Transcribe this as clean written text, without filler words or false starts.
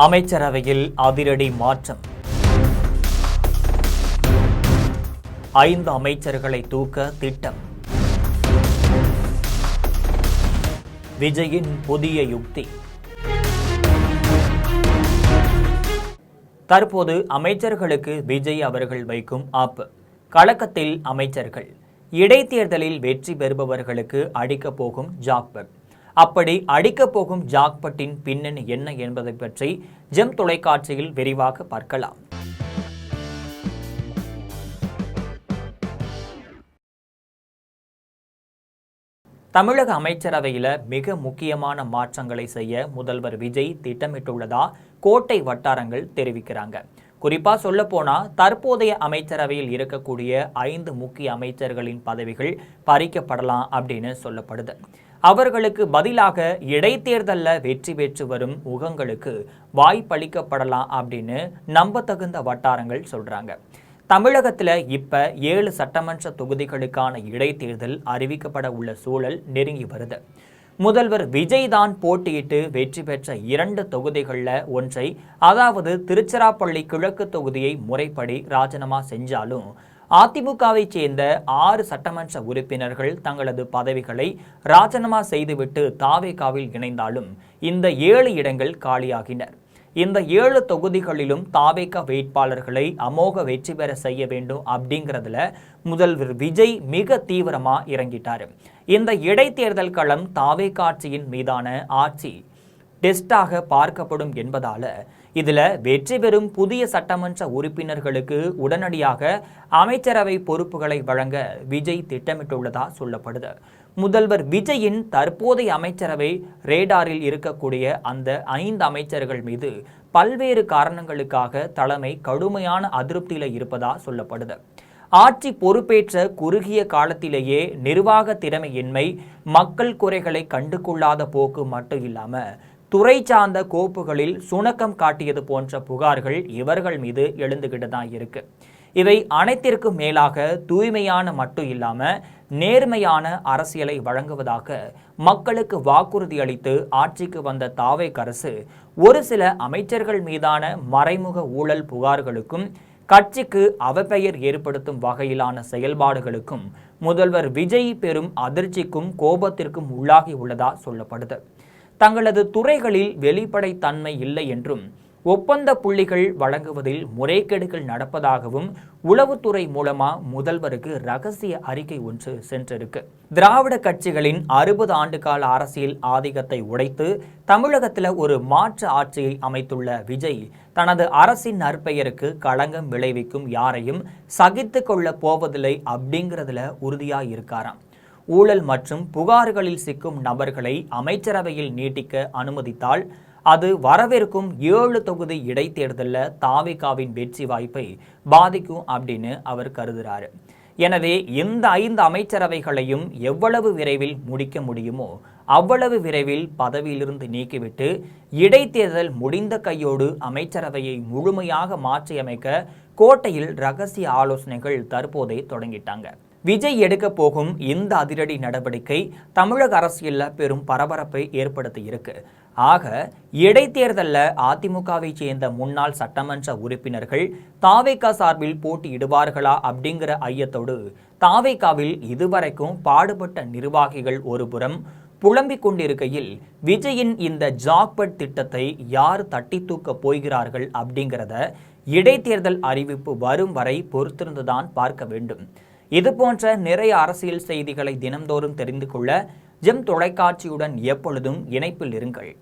அமைச்சரவையில் அதிரடி மாற்றம். 5 அமைச்சர்களை தூக்க திட்டம். விஜயின் புதிய யுக்தி. தற்போது அமைச்சர்களுக்கு விஜய் அவர்கள் வைக்கும் ஆப்பு. கலக்கத்தில் அமைச்சர்கள். இடைத்தேர்தலில் வெற்றி பெறுபவர்களுக்கு அடிக்கப் போகும் ஜாக்பட். அப்படி அடிக்கப் போகும் ஜாக்பட்டின் பின்னணி என்ன என்பதை பற்றி ஜெம் தொலைக்காட்சியில் விரிவாக பார்க்கலாம். தமிழக அமைச்சரவையில் மிக முக்கியமான மாற்றங்களை செய்ய முதல்வர் விஜய் திட்டமிட்டுள்ளதா கோட்டை வட்டாரங்கள் தெரிவிக்கிறாங்க. குறிப்பா சொல்ல போனா தற்போதைய அமைச்சரவையில் இருக்கக்கூடிய 5 முக்கிய அமைச்சர்களின் பதவிகள் பறிக்கப்படலாம் அப்படின்னு சொல்லப்படுது. அவர்களுக்கு பதிலாக இடைத்தேர்தலில் வெற்றி பெற்று வரும் முகங்களுக்கு வாய்ப்பளிக்கப்படலாம் அப்படின்னு நம்பத்தகுந்த வட்டாரங்கள் சொல்றாங்க. தமிழகத்தில் இப்ப 7 சட்டமன்ற தொகுதிகளுக்கான இடைத்தேர்தல் அறிவிக்கப்பட உள்ள சூழல் நெருங்கி வருது. முதல்வர் விஜய் தான் போட்டியிட்டு வெற்றி பெற்ற 2 தொகுதிகளில் ஒன்றை, அதாவது திருச்சிராப்பள்ளி கிழக்கு தொகுதியை முறைப்படி ராஜினாமா செஞ்சாலும் அதிமுகவை சேர்ந்த 6 சட்டமன்ற உறுப்பினர்கள் தங்களது பதவிகளை ராஜினாமா செய்துவிட்டு தாவேகாவில் இணைந்தாலும் இந்த 7 இடங்கள் காலியாகினர். இந்த 7 தொகுதிகளிலும் தாவேகா வேட்பாளர்களை அமோக வெற்றி பெற செய்ய வேண்டும் அப்படிங்கிறதுல முதல்வர் விஜய் மிக தீவிரமா இறங்கிட்டார். இந்த இடைத்தேர்தல் களம் தாவேகா ஆட்சியின் மீதான ஆட்சி டெஸ்டாக பார்க்கப்படும் என்பதால இதுல வெற்றி பெறும் புதிய சட்டமன்ற உறுப்பினர்களுக்கு உடனடியாக அமைச்சரவை பொறுப்புகளை வழங்க விஜய் திட்டமிட்டுள்ளதா சொல்லப்படுது. முதல்வர் விஜயின் தற்போதைய அமைச்சரவை ரேடாரில் இருக்கக்கூடிய அந்த 5 அமைச்சர்கள் மீது பல்வேறு காரணங்களுக்காக தலைமை கடுமையான அதிருப்தியில இருப்பதா சொல்லப்படுது. ஆட்சி பொறுப்பேற்ற குறுகிய காலத்திலேயே நிர்வாக திறமையின்மை, மக்கள் குறைகளை கண்டுகொள்ளாத போக்கு மட்டும் இல்லாம துறை சார்ந்த கோப்புகளில் சுணக்கம் காட்டியது போன்ற புகார்கள் இவர்கள் மீது எழுந்துகிட்டு தான் இருக்கு. இவை அனைத்திற்கும் மேலாக தூய்மையான மட்டும் இல்லாம நேர்மையான அரசியலை வழங்குவதாக மக்களுக்கு வாக்குறுதி அளித்து ஆட்சிக்கு வந்த தாவேகா அரசு ஒரு சில அமைச்சர்கள் மீதான மறைமுக ஊழல் புகார்களுக்கும் கட்சிக்கு அவப்பெயர் ஏற்படுத்தும் வகையிலான செயல்பாடுகளுக்கும் முதல்வர் விஜய் பெரும் அதிர்ச்சிக்கும் கோபத்திற்கும் உள்ளாகி உள்ளதா சொல்லப்படுது. தங்களது துறைகளில் வெளிப்படைத்தன்மை இல்லை என்றும் ஒப்பந்த புள்ளிகள் வழங்குவதில் முறைகேடுகள் நடப்பதாகவும் உளவுத்துறை மூலமா முதல்வருக்கு ரகசிய அறிக்கை ஒன்று சென்றிருக்கு. திராவிட கட்சிகளின் 60 ஆண்டுகால அரசியல் ஆதிக்கத்தை உடைத்து தமிழகத்தில் ஒரு மாற்று ஆட்சியை அமைத்துள்ள விஜய் தனது அரசின் நற்பெயருக்கு களங்கம் விளைவிக்கும் யாரையும் சகித்து கொள்ள போவதில்லை அப்படிங்கிறதுல உறுதியாக இருக்காராம். ஊழல் மற்றும் புகார்களில் சிக்கும் நபர்களை அமைச்சரவையில் நீட்டிக்க அனுமதித்தால் அது வரவிருக்கும் 7 தொகுதி இடைத்தேர்தலில் தாவேகாவின் வெற்றி வாய்ப்பை பாதிக்கும் அப்படின்னு அவர் கருதுகிறாரு. எனவே இந்த 5 அமைச்சரவைகளையும் எவ்வளவு விரைவில் முடிக்க முடியுமோ அவ்வளவு விரைவில் பதவியிலிருந்து நீக்கிவிட்டு இடைத்தேர்தல் முடிந்த கையோடு அமைச்சரவையை முழுமையாக மாற்றியமைக்க கோட்டையில் ரகசிய ஆலோசனைகள் தற்போதே தொடங்கிட்டாங்க. விஜய் எடுக்க போகும் இந்த அதிரடி நடவடிக்கை தமிழக அரசியலில் பெரும் பரபரப்பை ஏற்படுத்தி இருக்கு. ஆக இடைத்தேர்தலில் அதிமுகவை சேர்ந்த முன்னாள் சட்டமன்ற உறுப்பினர்கள் தாவேகா சார்பில் போட்டியிடுவார்களா அப்படிங்கிற ஐயத்தோடு தாவேகாவில் இதுவரைக்கும் பாடுபட்ட நிர்வாகிகள் ஒருபுறம் புலம்பிக் கொண்டிருக்கையில் விஜயின் இந்த ஜாக்பட் திட்டத்தை யார் தட்டி தூக்க போகிறார்கள் அப்படிங்கிறத இடைத்தேர்தல் அறிவிப்பு வரும் வரை பொறுத்திருந்துதான் பார்க்க வேண்டும். இது போன்ற நிறைய அரசியல் செய்திகளை தினம்தோறும் தெரிந்து கொள்ள ஜெம் தொலைக்காட்சியுடன் எப்பொழுதும் இணைப்பில் இருங்கள்.